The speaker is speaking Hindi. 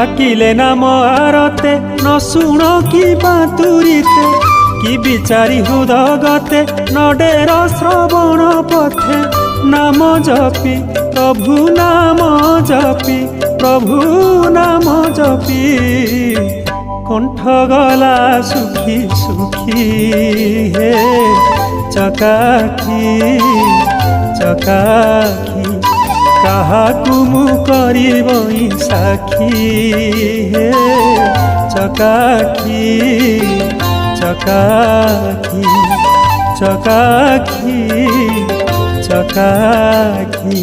डाकिले नाम आरते न शुण कि बातुरीते कि विचारी हृदगते नडेर श्रवण पथे नाम जपी प्रभु नाम जपी प्रभु नाम जपी कंठ गला सुखी सुखी हे चकाखी चकाखी काहाकु मु करिबई साखी हे चकाखी चकाखी चकाखी चकाखी।